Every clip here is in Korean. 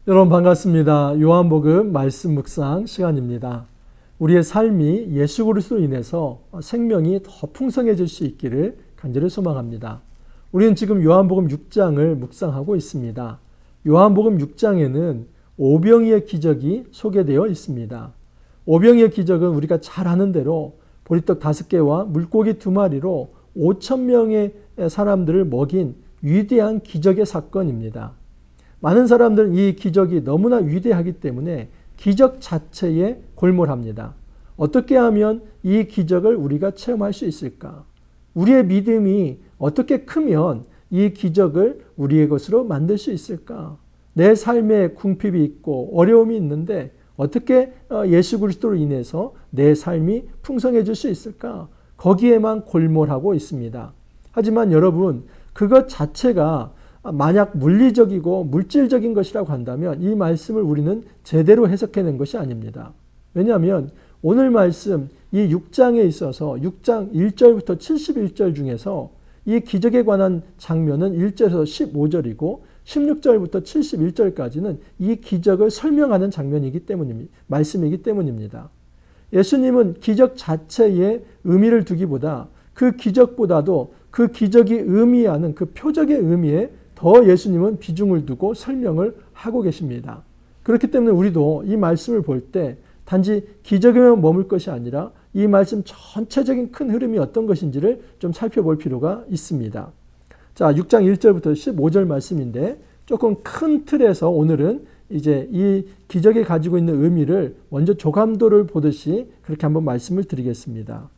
여러분 반갑습니다. 요한복음 말씀 묵상 시간입니다. 우리의 삶이 예수 그리스도로 인해서 생명이 더 풍성해질 수 있기를 간절히 소망합니다. 우리는 지금 요한복음 6장을 묵상하고 있습니다. 요한복음 6장에는 오병이의 기적이 소개되어 있습니다. 오병이의 기적은 우리가 잘 아는 대로 보리떡 5개와 물고기 2마리로 5,000명의 사람들을 먹인 위대한 기적의 사건입니다. 많은 사람들은 이 기적이 너무나 위대하기 때문에 기적 자체에 골몰합니다. 어떻게 하면 이 기적을 우리가 체험할 수 있을까? 우리의 믿음이 어떻게 크면 이 기적을 우리의 것으로 만들 수 있을까? 내 삶에 궁핍이 있고 어려움이 있는데 어떻게 예수 그리스도로 인해서 내 삶이 풍성해질 수 있을까? 거기에만 골몰하고 있습니다. 하지만 여러분, 그것 자체가 만약 물리적이고 물질적인 것이라고 한다면 이 말씀을 우리는 제대로 해석해낸 것이 아닙니다. 왜냐하면 오늘 말씀 이 6장에 있어서 6장 1절부터 71절 중에서 이 기적에 관한 장면은 1절에서 15절이고 16절부터 71절까지는 이 기적을 설명하는 장면이기 때문입니다. 말씀이기 때문입니다. 예수님은 기적 자체에 의미를 두기보다 그 기적보다도 그 기적이 의미하는 그 표적의 의미에 더 예수님은 비중을 두고 설명을 하고 계십니다. 그렇기 때문에 우리도 이 말씀을 볼 때 단지 기적에만 머물 것이 아니라 이 말씀 전체적인 큰 흐름이 어떤 것인지를 좀 살펴볼 필요가 있습니다. 자, 6장 1절부터 15절 말씀인데 조금 큰 틀에서 오늘은 이제 이 기적이 가지고 있는 의미를 먼저 조감도를 보듯이 그렇게 한번 말씀을 드리겠습니다.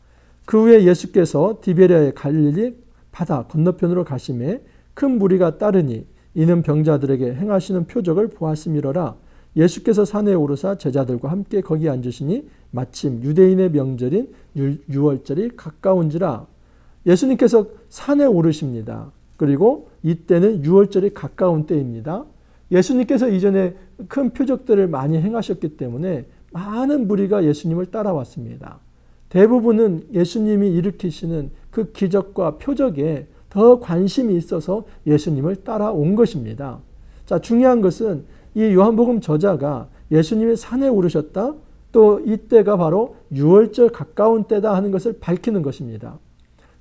그 후에 예수께서 디베랴의 갈릴리 바다 건너편으로 가심에 큰 무리가 따르니 이는 병자들에게 행하시는 표적을 보았음이러라. 예수께서 산에 오르사 제자들과 함께 거기 앉으시니 마침 유대인의 명절인 유월절이 가까운지라. 예수님께서 산에 오르십니다. 그리고 이때는 유월절이 가까운 때입니다. 예수님께서 이전에 큰 표적들을 많이 행하셨기 때문에 많은 무리가 예수님을 따라왔습니다. 대부분은 예수님이 일으키시는 그 기적과 표적에 더 관심이 있어서 예수님을 따라온 것입니다. 자, 중요한 것은 이 요한복음 저자가 예수님이 산에 오르셨다, 또 이때가 바로 유월절 가까운 때다 하는 것을 밝히는 것입니다.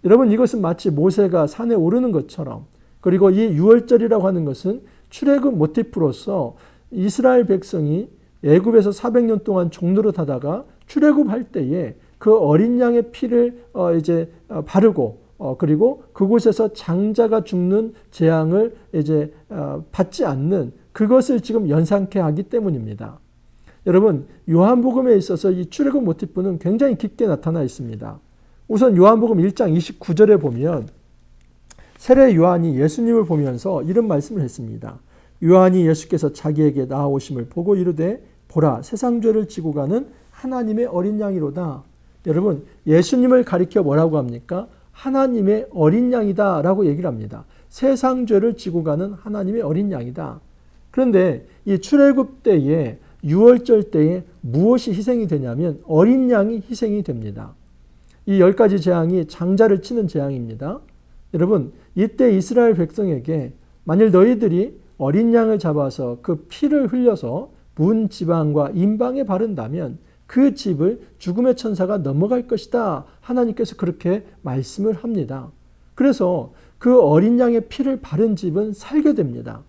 여러분, 이것은 마치 모세가 산에 오르는 것처럼, 그리고 이 유월절이라고 하는 것은 출애굽 모티프로서 이스라엘 백성이 애굽에서 400년 동안 종노릇하다가 출애굽할 때에 그 어린 양의 피를 이제 바르고 그리고 그곳에서 장자가 죽는 재앙을 이제 받지 않는 그것을 지금 연상케 하기 때문입니다. 여러분, 요한복음에 있어서 이 출애굽 모티프는 굉장히 깊게 나타나 있습니다. 우선 요한복음 1장 29절에 보면 세례 요한이 예수님을 보면서 이런 말씀을 했습니다. 요한이 예수께서 자기에게 나아오심을 보고 이르되 보라, 세상 죄를 지고 가는 하나님의 어린 양이로다. 여러분, 예수님을 가리켜 뭐라고 합니까? 하나님의 어린 양이다 라고 얘기를 합니다. 세상 죄를 지고 가는 하나님의 어린 양이다. 그런데 이 출애굽 때에 유월절 때에 무엇이 희생이 되냐면 어린 양이 희생이 됩니다. 이 10가지 재앙이 장자를 치는 재앙입니다. 여러분, 이때 이스라엘 백성에게 만일 너희들이 어린 양을 잡아서 그 피를 흘려서 문 지방과 임방에 바른다면 그 집을 죽음의 천사가 넘어갈 것이다. 하나님께서 그렇게 말씀을 합니다. 그래서 그 어린 양의 피를 바른 집은 살게 됩니다.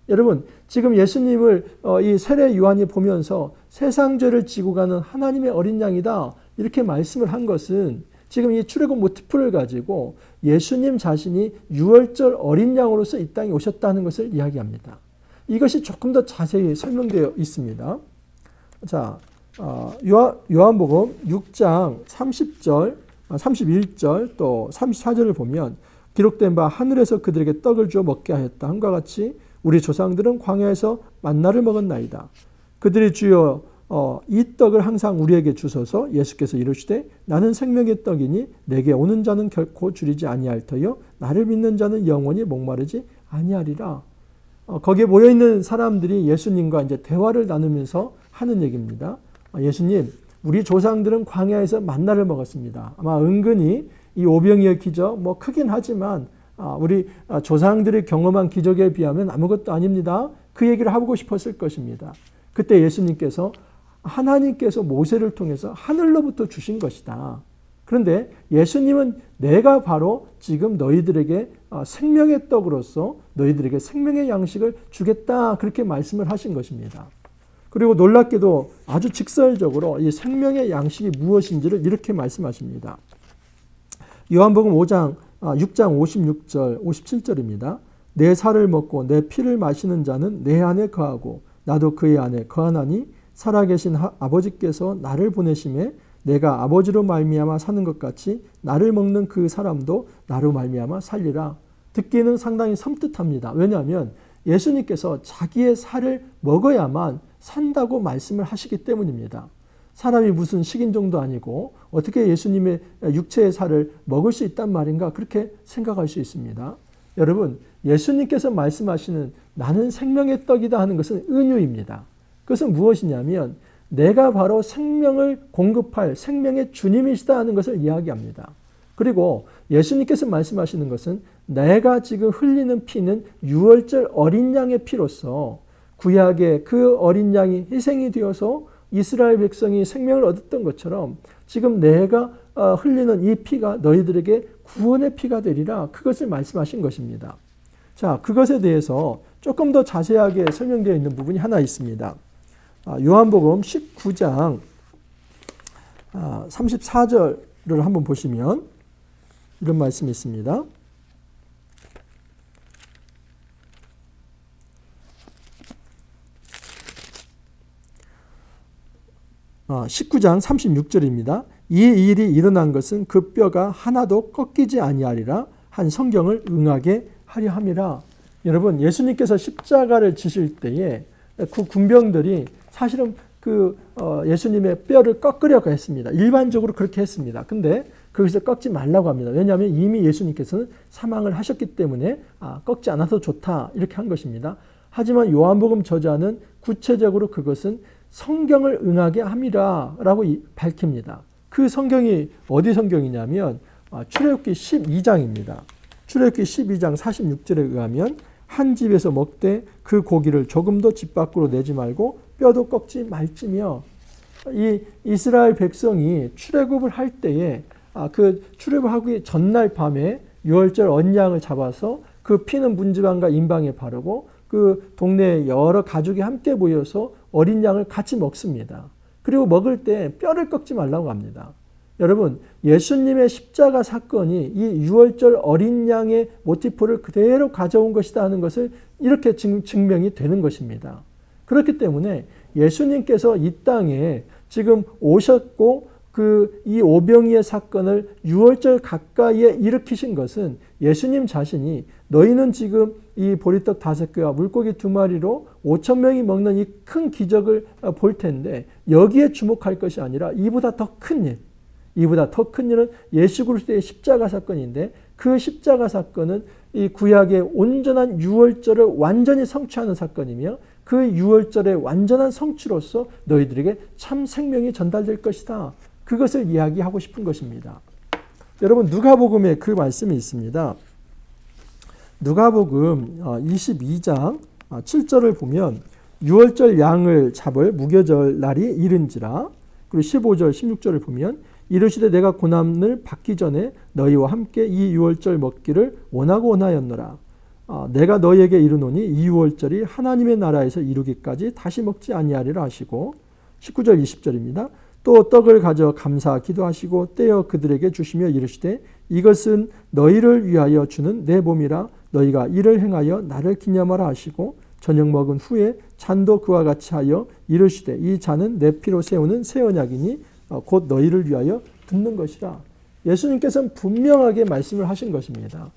여러분, 지금 예수님을 이 세례 요한이 보면서 세상 죄를 지고 가는 하나님의 어린 양이다. 이렇게 말씀을 한 것은 지금 이 출애굽 모티프를 가지고 예수님 자신이 유월절 어린 양으로서 이 땅에 오셨다는 것을 이야기합니다. 이것이 조금 더 자세히 설명되어 있습니다. 자, 요한복음 6장 30절, 31절 또 34절을 보면 기록된 바 하늘에서 그들에게 떡을 주어 먹게 하였다 함과 같이 우리 조상들은 광야에서 만나를 먹었나이다. 그들이 주여 이 떡을 항상 우리에게 주소서. 예수께서 이르시되 나는 생명의 떡이니 내게 오는 자는 결코 줄이지 아니할 터요 나를 믿는 자는 영원히 목마르지 아니하리라. 거기에 모여있는 사람들이 예수님과 이제 대화를 나누면서 하는 얘기입니다. 예수님, 우리 조상들은 광야에서 만나를 먹었습니다. 아마 은근히 이 오병이의 기적 뭐 크긴 하지만 우리 조상들이 경험한 기적에 비하면 아무것도 아닙니다. 그 얘기를 하고 싶었을 것입니다. 그때 예수님께서 하나님께서 모세를 통해서 하늘로부터 주신 것이다. 그런데 예수님은 내가 바로 지금 너희들에게 생명의 떡으로서 너희들에게 생명의 양식을 주겠다. 그렇게 말씀을 하신 것입니다. 그리고 놀랍게도 아주 직설적으로 이 생명의 양식이 무엇인지를 이렇게 말씀하십니다. 요한복음 6장 56절 57절입니다. 내 살을 먹고 내 피를 마시는 자는 내 안에 거하고 나도 그의 안에 거하나니 살아계신 아버지께서 나를 보내심에 내가 아버지로 말미암아 사는 것 같이 나를 먹는 그 사람도 나로 말미암아 살리라. 듣기는 상당히 섬뜩합니다. 왜냐하면 예수님께서 자기의 살을 먹어야만 산다고 말씀을 하시기 때문입니다. 사람이 무슨 식인종도 아니고 어떻게 예수님의 육체의 살을 먹을 수 있단 말인가 그렇게 생각할 수 있습니다. 여러분, 예수님께서 말씀하시는 나는 생명의 떡이다 하는 것은 은유입니다. 그것은 무엇이냐면 내가 바로 생명을 공급할 생명의 주님이시다 하는 것을 이야기합니다. 그리고 예수님께서 말씀하시는 것은 내가 지금 흘리는 피는 유월절 어린 양의 피로서 구약의 그 어린 양이 희생이 되어서 이스라엘 백성이 생명을 얻었던 것처럼 지금 내가 흘리는 이 피가 너희들에게 구원의 피가 되리라. 그것을 말씀하신 것입니다. 자, 그것에 대해서 조금 더 자세하게 설명되어 있는 부분이 하나 있습니다. 요한복음 19장 34절을 한번 보시면 이런 말씀이 있습니다. 아, 19장 36절입니다. 이 일이 일어난 것은 그 뼈가 하나도 꺾이지 아니하리라 한 성경을 응하게 하려 함이라. 여러분, 예수님께서 십자가를 지실 때에 그 군병들이 사실은 예수님의 뼈를 꺾으려고 했습니다. 일반적으로 그렇게 했습니다. 근데 거기서 꺾지 말라고 합니다. 왜냐하면 이미 예수님께서는 사망을 하셨기 때문에 꺾지 않아도 좋다 이렇게 한 것입니다. 하지만 요한복음 저자는 구체적으로 그것은 성경을 응하게 함이라 라고 밝힙니다. 그 성경이 어디 성경이냐면 출애굽기 12장입니다. 출애굽기 12장 46절에 의하면 한 집에서 먹되 그 고기를 조금도 집 밖으로 내지 말고 뼈도 꺾지 말지며, 이 이스라엘 백성이 출애굽을 할 때에 그 출애굽하기 전날 밤에 유월절 어린 양을 잡아서 그 피는 문지방과 인방에 바르고 그 동네에 여러 가족이 함께 모여서 어린 양을 같이 먹습니다. 그리고 먹을 때 뼈를 꺾지 말라고 합니다. 여러분, 예수님의 십자가 사건이 이 유월절 어린 양의 모티프를 그대로 가져온 것이다 하는 것을 이렇게 증명이 되는 것입니다. 그렇기 때문에 예수님께서 이 땅에 지금 오셨고 이 오병이의 사건을 유월절 가까이에 일으키신 것은 예수님 자신이 너희는 지금 이 보리떡 5개와 물고기 2마리로 5,000명이 먹는 이 큰 기적을 볼 텐데 여기에 주목할 것이 아니라 이보다 더 큰 일, 이보다 더 큰 일은 예수 그리스도의 십자가 사건인데 그 십자가 사건은 이 구약의 온전한 유월절을 완전히 성취하는 사건이며 그 유월절의 완전한 성취로서 너희들에게 참 생명이 전달될 것이다. 그것을 이야기하고 싶은 것입니다. 여러분, 누가복음에 그 말씀이 있습니다. 누가복음 22장 7절을 보면 유월절 양을 잡을 무교절 날이 이른지라. 그리고 15절 16절을 보면 이르시되 내가 고난을 받기 전에 너희와 함께 이 유월절 먹기를 원하였노라. 내가 너희에게 이르노니 이 유월절이 하나님의 나라에서 이루기까지 다시 먹지 아니하리라 하시고, 19절 20절입니다. 또 떡을 가져 감사 기도하시고 떼어 그들에게 주시며 이르시되 이것은 너희를 위하여 주는 내 몸이라 너희가 이를 행하여 나를 기념하라 하시고, 저녁 먹은 후에 잔도 그와 같이 하여 이르시되 이 잔은 내 피로 세우는 새 언약이니 곧 너희를 위하여 붓는 것이라. 예수님께서는 분명하게 말씀을 하신 것입니다.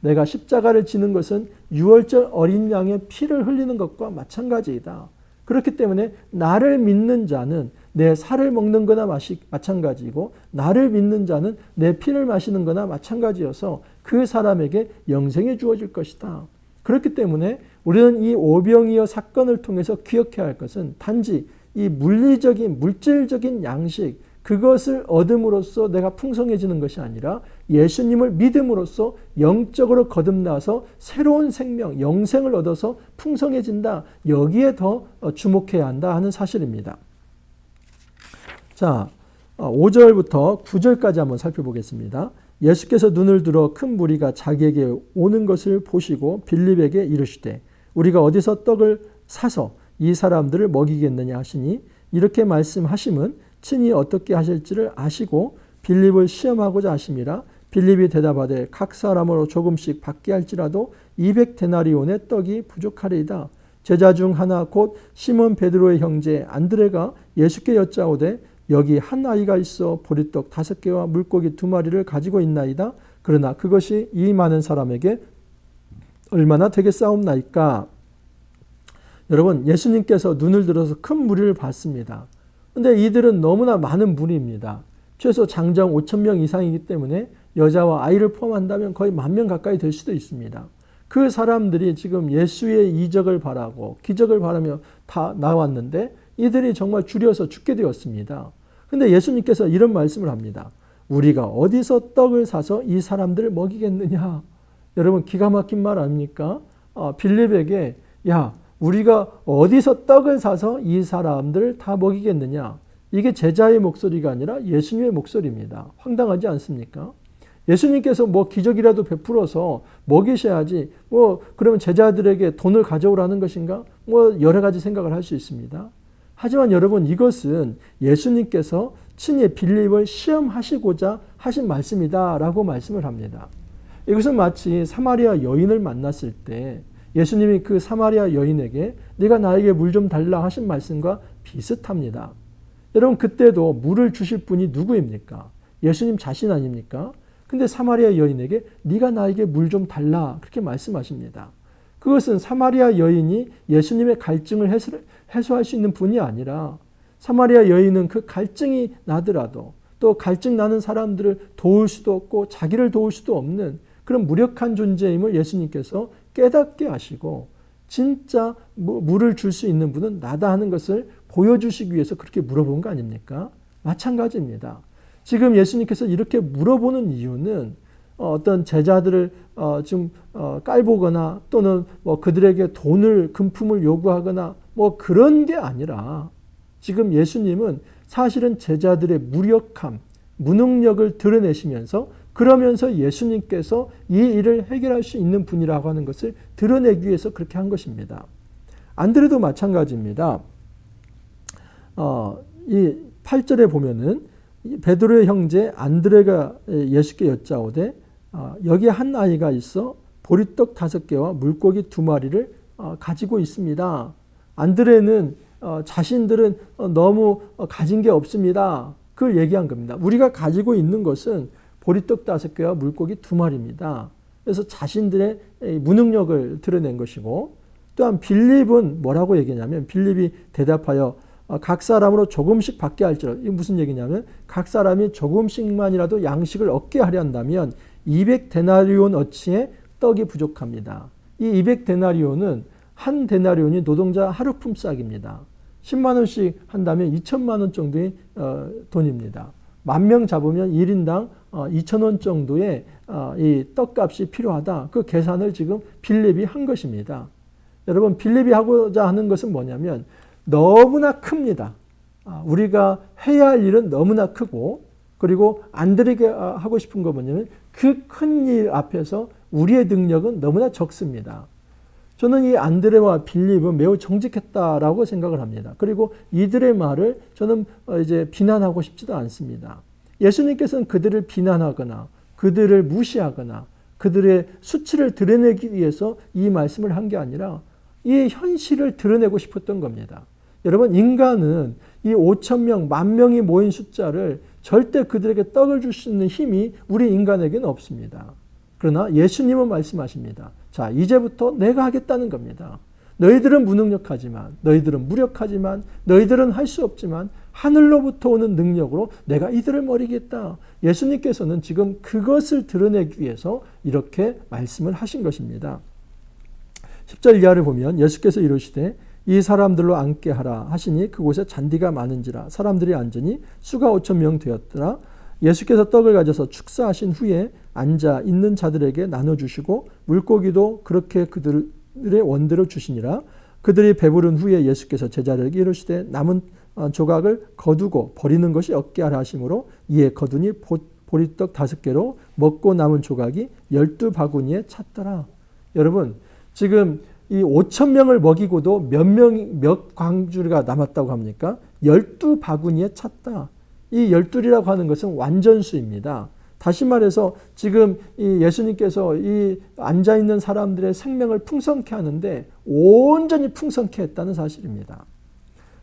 내가 십자가를 지는 것은 유월절 어린 양의 피를 흘리는 것과 마찬가지이다. 그렇기 때문에 나를 믿는 자는 내 살을 먹는 거나 마찬가지이고 나를 믿는 자는 내 피를 마시는 거나 마찬가지여서 그 사람에게 영생이 주어질 것이다. 그렇기 때문에 우리는 이 오병이어 사건을 통해서 기억해야 할 것은 단지 이 물질적인 양식, 그것을 얻음으로써 내가 풍성해지는 것이 아니라 예수님을 믿음으로써 영적으로 거듭나서 새로운 생명, 영생을 얻어서 풍성해진다. 여기에 더 주목해야 한다 하는 사실입니다. 자, 5절부터 9절까지 한번 살펴보겠습니다. 예수께서 눈을 들어 큰 무리가 자기에게 오는 것을 보시고 빌립에게 이르시되 우리가 어디서 떡을 사서 이 사람들을 먹이겠느냐 하시니 이렇게 말씀하심은 친히 어떻게 하실지를 아시고 빌립을 시험하고자 하심이라. 빌립이 대답하되 각 사람으로 조금씩 받게 할지라도 200데나리온의 떡이 부족하리이다. 제자 중 하나 곧 시몬 베드로의 형제 안드레가 예수께 여짜오되 여기 한 아이가 있어 보리떡 5개와 물고기 2마리를 가지고 있나이다. 그러나 그것이 이 많은 사람에게 얼마나 되겠사옵나이까. 여러분, 예수님께서 눈을 들어서 큰 무리를 봤습니다. 그런데 이들은 너무나 많은 무리입니다. 최소 장정 5,000명 이상이기 때문에 여자와 아이를 포함한다면 거의 10,000명 가까이 될 수도 있습니다. 그 사람들이 지금 예수의 이적을 바라고 기적을 바라며 다 나왔는데 이들이 정말 줄여서 죽게 되었습니다. 그런데 예수님께서 이런 말씀을 합니다. 우리가 어디서 떡을 사서 이 사람들을 먹이겠느냐. 여러분, 기가 막힌 말 아닙니까? 빌립에게 야, 우리가 어디서 떡을 사서 이 사람들을 다 먹이겠느냐. 이게 제자의 목소리가 아니라 예수님의 목소리입니다. 황당하지 않습니까? 예수님께서 뭐 기적이라도 베풀어서 먹이셔야지 그러면 제자들에게 돈을 가져오라는 것인가? 여러 가지 생각을 할 수 있습니다. 하지만 여러분, 이것은 예수님께서 친히 빌립을 시험하시고자 하신 말씀이다라고 말씀을 합니다. 이것은 마치 사마리아 여인을 만났을 때 예수님이 그 사마리아 여인에게 네가 나에게 물 좀 달라 하신 말씀과 비슷합니다. 여러분, 그때도 물을 주실 분이 누구입니까? 예수님 자신 아닙니까? 근데 사마리아 여인에게 네가 나에게 물 좀 달라 그렇게 말씀하십니다. 그것은 사마리아 여인이 예수님의 갈증을 해소할 수 있는 분이 아니라 사마리아 여인은 그 갈증이 나더라도 또 갈증 나는 사람들을 도울 수도 없고 자기를 도울 수도 없는 그런 무력한 존재임을 예수님께서 깨닫게 하시고 진짜 물을 줄 수 있는 분은 나다 하는 것을 보여주시기 위해서 그렇게 물어본 거 아닙니까? 마찬가지입니다. 지금 예수님께서 이렇게 물어보는 이유는 어떤 제자들을 좀 깔보거나 또는 그들에게 돈을 금품을 요구하거나 그런 게 아니라 지금 예수님은 사실은 제자들의 무력함, 무능력을 드러내시면서 그러면서 예수님께서 이 일을 해결할 수 있는 분이라고 하는 것을 드러내기 위해서 그렇게 한 것입니다. 안드레도 마찬가지입니다. 이 8절에 보면은 베드로의 형제 안드레가 예수께 여짜오되 여기 한 아이가 있어 보리떡 5개와 물고기 2마리를 가지고 있습니다. 안드레는 자신들은 너무 가진 게 없습니다. 그걸 얘기한 겁니다. 우리가 가지고 있는 것은 보리떡 5개와 물고기 2마리입니다. 그래서 자신들의 무능력을 드러낸 것이고 또한 빌립은 뭐라고 얘기냐면 빌립이 대답하여 각 사람으로 조금씩 받게 할지라도 이게 무슨 얘기냐면 각 사람이 조금씩만이라도 양식을 얻게 하려 한다면 200데나리온 어치의 떡이 부족합니다. 이 200데나리온은 한 데나리온이 노동자 하루 품삯입니다. 10만 원씩 한다면 2천만 원 정도의 돈입니다. 10,000명 잡으면 1인당 2,000원 정도의 이 떡값이 필요하다. 그 계산을 지금 빌립이 한 것입니다. 여러분, 빌립이 하고자 하는 것은 뭐냐면 너무나 큽니다. 우리가 해야 할 일은 너무나 크고 그리고 안드레에게 하고 싶은 거 뭐냐면 그 큰 일 앞에서 우리의 능력은 너무나 적습니다. 저는 이 안드레와 빌립은 매우 정직했다라고 생각을 합니다. 그리고 이들의 말을 저는 이제 비난하고 싶지도 않습니다. 예수님께서는 그들을 비난하거나 그들을 무시하거나 그들의 수치를 드러내기 위해서 이 말씀을 한 게 아니라 이 현실을 드러내고 싶었던 겁니다. 여러분, 인간은 이 5,000명, 10,000명이 모인 숫자를 절대 그들에게 떡을 줄 수 있는 힘이 우리 인간에게는 없습니다. 그러나 예수님은 말씀하십니다. 자, 이제부터 내가 하겠다는 겁니다. 너희들은 무능력하지만, 너희들은 무력하지만, 너희들은 할 수 없지만 하늘로부터 오는 능력으로 내가 이들을 먹이겠다. 예수님께서는 지금 그것을 드러내기 위해서 이렇게 말씀을 하신 것입니다. 10절 이하를 보면 예수께서 이르시되 이 사람들로 앉게 하라 하시니 그곳에 잔디가 많은지라 사람들이 앉으니 수가 5,000명 되었더라. 예수께서 떡을 가져서 축사하신 후에 앉아 있는 자들에게 나눠주시고 물고기도 그렇게 그들의 원대로 주시니라. 그들이 배부른 후에 예수께서 제자들에게 이르시되 남은 조각을 거두고 버리는 것이 없게 하라 하심으로 이에 거두니 보리떡 5개로 먹고 남은 조각이 12바구니에 찼더라. 여러분, 지금 이 5,000명을 먹이고도 몇 광주리가 남았다고 합니까? 12바구니에 찼다. 이 12이라고 하는 것은 완전수입니다. 다시 말해서 지금 이 예수님께서 이 앉아있는 사람들의 생명을 풍성케 하는데 온전히 풍성케 했다는 사실입니다.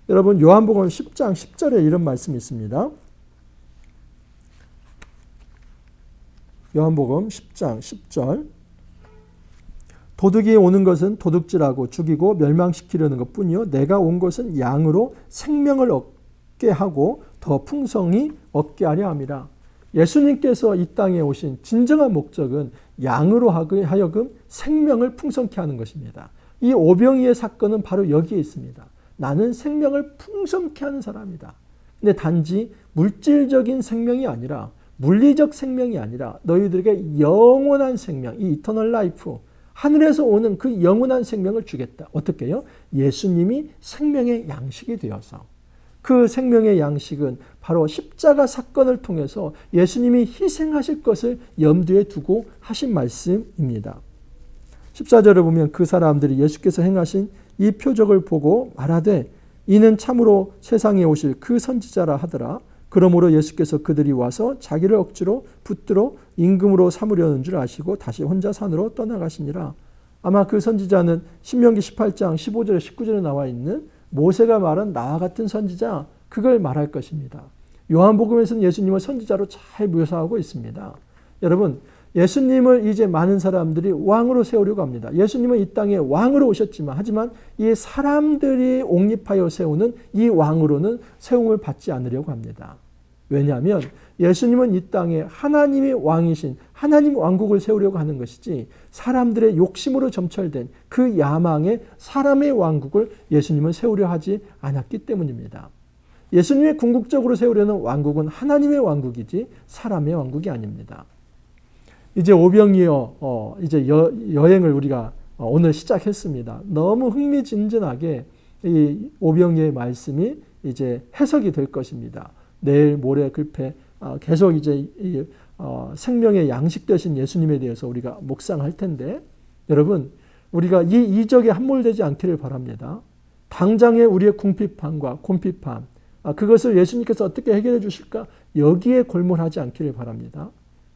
여러분, 요한복음 10장 10절에 이런 말씀이 있습니다. 요한복음 10장 10절. 도둑이 오는 것은 도둑질하고 죽이고 멸망시키려는 것뿐이요 내가 온 것은 양으로 생명을 얻게 하고 더 풍성히 얻게 하려 함이라. 예수님께서 이 땅에 오신 진정한 목적은 양으로 하여금 생명을 풍성케 하는 것입니다. 이 오병이의 사건은 바로 여기에 있습니다. 나는 생명을 풍성케 하는 사람이다. 근데 단지 물질적인 생명이 아니라 물리적 생명이 아니라 너희들에게 영원한 생명, 이 이터널 라이프, 하늘에서 오는 그 영원한 생명을 주겠다. 어떻게 해요? 예수님이 생명의 양식이 되어서. 그 생명의 양식은 바로 십자가 사건을 통해서 예수님이 희생하실 것을 염두에 두고 하신 말씀입니다. 14절에 보면 그 사람들이 예수께서 행하신 이 표적을 보고 말하되 이는 참으로 세상에 오실 그 선지자라 하더라. 그러므로 예수께서 그들이 와서 자기를 억지로 붙들어 임금으로 삼으려는 줄 아시고 다시 혼자 산으로 떠나가시니라. 아마 그 선지자는 신명기 18장 15절에 19절에 나와 있는 모세가 말한 나와 같은 선지자, 그걸 말할 것입니다. 요한복음에서는 예수님을 선지자로 잘 묘사하고 있습니다. 여러분, 예수님을 이제 많은 사람들이 왕으로 세우려고 합니다. 예수님은 이 땅에 왕으로 오셨지만 하지만 이 사람들이 옹립하여 세우는 이 왕으로는 세움을 받지 않으려고 합니다. 왜냐하면 예수님은 이 땅에 하나님이 왕이신 하나님 왕국을 세우려고 하는 것이지 사람들의 욕심으로 점철된 그 야망의 사람의 왕국을 예수님은 세우려 하지 않았기 때문입니다. 예수님의 궁극적으로 세우려는 왕국은 하나님의 왕국이지 사람의 왕국이 아닙니다. 이제 오병이어 이제 여행을 우리가 오늘 시작했습니다. 너무 흥미진진하게 이 오병이어의 말씀이 이제 해석이 될 것입니다. 내일 모레 글패 계속 이제 생명의 양식 되신 예수님에 대해서 우리가 묵상할 텐데 여러분 우리가 이 이적에 함몰되지 않기를 바랍니다. 당장의 우리의 궁핍함과 곤핍함 그것을 예수님께서 어떻게 해결해 주실까? 여기에 골몰하지 않기를 바랍니다.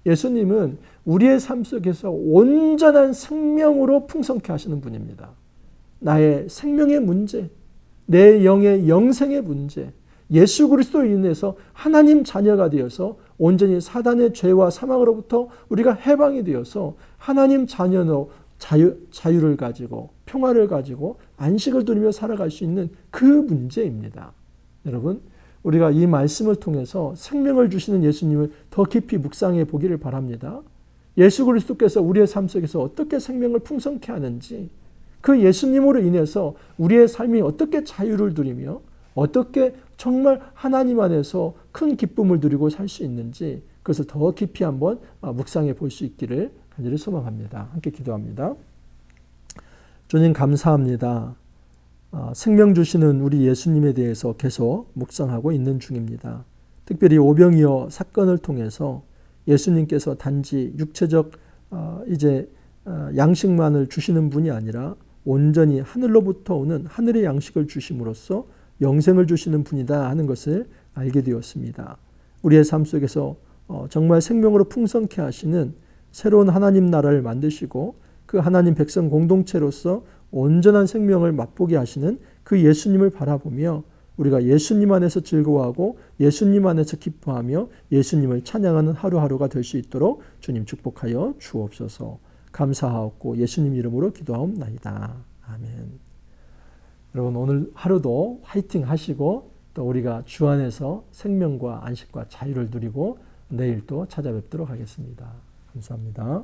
예수님은 우리의 삶 속에서 온전한 생명으로 풍성케 하시는 분입니다. 나의 생명의 문제, 내 영의 영생의 문제, 예수 그리스도로 인해서 하나님 자녀가 되어서 온전히 사단의 죄와 사망으로부터 우리가 해방이 되어서 하나님 자녀로 자유를 가지고 평화를 가지고 안식을 누리며 살아갈 수 있는 그 문제입니다. 여러분, 우리가 이 말씀을 통해서 생명을 주시는 예수님을 더 깊이 묵상해 보기를 바랍니다. 예수 그리스도께서 우리의 삶 속에서 어떻게 생명을 풍성케 하는지, 그 예수님으로 인해서 우리의 삶이 어떻게 자유를 누리며 어떻게 정말 하나님 안에서 큰 기쁨을 누리고 살 수 있는지 그것을 더 깊이 한번 묵상해 볼 수 있기를 간절히 소망합니다. 함께 기도합니다. 주님 감사합니다. 생명 주시는 우리 예수님에 대해서 계속 묵상하고 있는 중입니다. 특별히 오병이어 사건을 통해서 예수님께서 단지 육체적 이제 양식만을 주시는 분이 아니라 온전히 하늘로부터 오는 하늘의 양식을 주심으로써 영생을 주시는 분이다 하는 것을 알게 되었습니다. 우리의 삶 속에서 정말 생명으로 풍성케 하시는 새로운 하나님 나라를 만드시고 그 하나님 백성 공동체로서 온전한 생명을 맛보게 하시는 그 예수님을 바라보며 우리가 예수님 안에서 즐거워하고 예수님 안에서 기뻐하며 예수님을 찬양하는 하루하루가 될 수 있도록 주님 축복하여 주옵소서. 감사하옵고 예수님 이름으로 기도하옵나이다. 아멘. 여러분 오늘 하루도 화이팅 하시고 또 우리가 주 안에서 생명과 안식과 자유를 누리고 내일 또 찾아뵙도록 하겠습니다. 감사합니다.